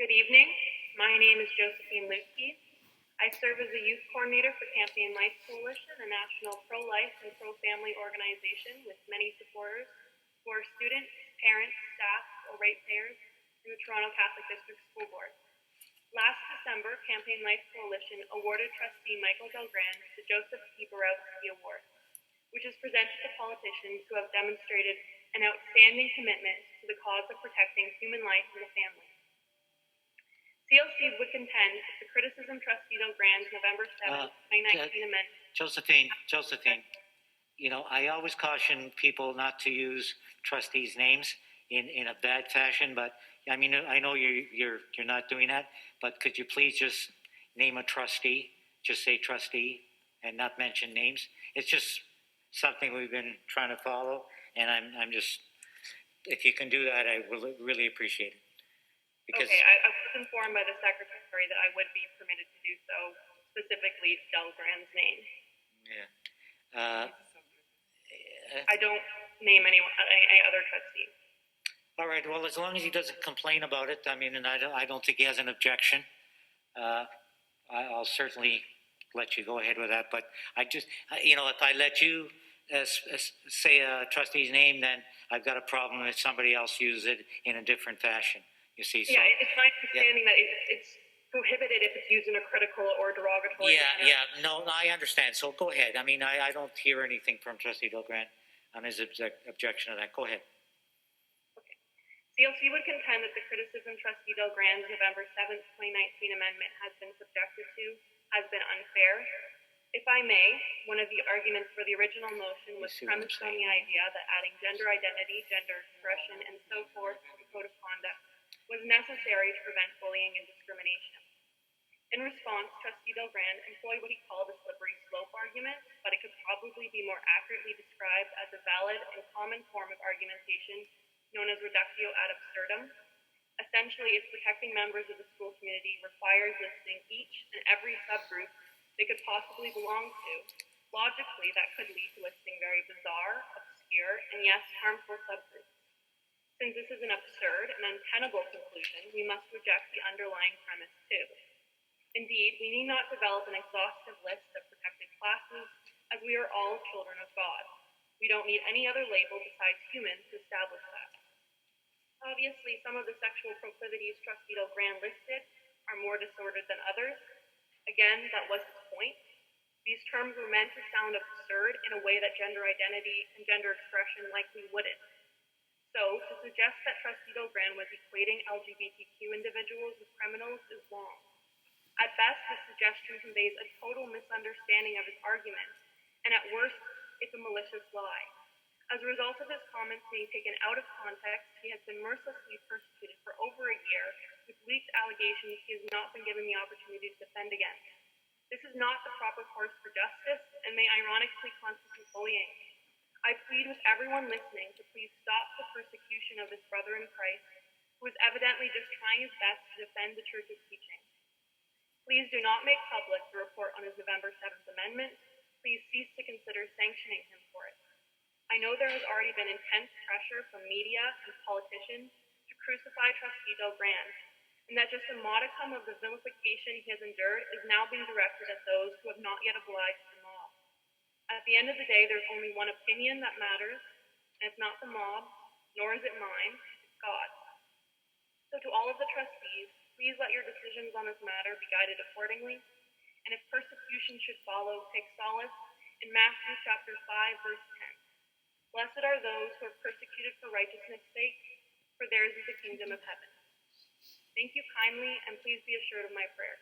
Good evening. My name is Josie Luetke. I serve as a youth coordinator for Campaign Life Coalition, a national pro-life and pro-family organization with many supporters who are students, parents, staff, or ratepayers in the Toronto Catholic District School Board. Last December, Campaign Life Coalition awarded Trustee Michael Del Grande the Joseph P. Borowski Award, which is presented to politicians who have demonstrated an outstanding commitment to the cause of protecting human life and the family. CLC would contend that the criticism Trustee Del Grande's November 7, 2019 amendment... Josephine, you know, I always caution people not to use trustees' names in a bad fashion, but I mean, I know you're not doing that, but could you please just name a trustee, just say trustee and not mention names? It's just something we've been trying to follow, and I'm just, if you can do that, I will really appreciate it. Because, okay, I was informed by the secretary that I would be permitted to do so, specifically Del Grande's name. Yeah. I don't name any other trustee. All right. Well, as long as he doesn't complain about it, I mean, and I don't think he has an objection. I'll certainly let you go ahead with that. But I just, you know, if I let you say a trustee's name, then I've got a problem if somebody else uses it in a different fashion. You see, so, yeah, it's my understanding that it's prohibited if it's used in a critical or derogatory manner. Yeah, no, I understand. So go ahead. I mean, I don't hear anything from Trustee Del Grande on his objection to that. Go ahead. Okay. CLC would contend that the criticism Trustee Del Grande's November 7th, 2019 amendment has been subjected to has been unfair. If I may, one of the arguments for the original motion was premised on the idea that adding gender identity, gender expression, and so forth to the code of conduct was necessary to prevent bullying and discrimination. In response, Trustee Del Grande employed what he called a slippery slope argument, but it could probably be more accurately described as a valid and common form of argumentation known as reductio ad absurdum. Essentially, if protecting members of the school community requires listing each and every subgroup they could possibly belong to, logically that could lead to listing very bizarre, obscure, and yes, harmful subgroups. Since this is an absurd and untenable conclusion, we must reject the underlying premise too. Indeed, we need not develop an exhaustive list of protected classes, as we are all children of God. We don't need any other label besides human to establish that. Obviously, some of the sexual proclivities Trustee Del Grande listed are more disordered than others. Again, that was his point. These terms were meant to sound absurd in a way that gender identity and gender expression likely wouldn't. So, to suggest that Trustee Del Grande was equating LGBTQ individuals with criminals is wrong. At best, this suggestion conveys a total misunderstanding of his argument, and at worst, it's a malicious lie. As a result of his comments being taken out of context, he has been mercilessly persecuted for over a year with leaked allegations he has not been given the opportunity to defend against. This is not the proper course for justice, and may ironically constitute bullying. I plead with everyone listening to please stop the persecution of this brother in Christ, who is evidently just trying his best to defend the Church's teaching. Please do not make public the report on his November 7th amendment. Please cease to consider sanctioning him for it. I know there has already been intense pressure from media and politicians to crucify Trustee Del Grande, and that just a modicum of the vilification he has endured is now being directed at those who have not yet obliged the mob. At the end of the day, there's only one opinion that matters, and it's not the mob, nor is it mine, it's God's. So to all of the trustees, please let your decisions on this matter be guided accordingly, and if persecution should follow, take solace in Matthew chapter 5, verse 10. Blessed are those who are persecuted for righteousness' sake, for theirs is the kingdom of heaven. Thank you kindly, and please be assured of my prayer.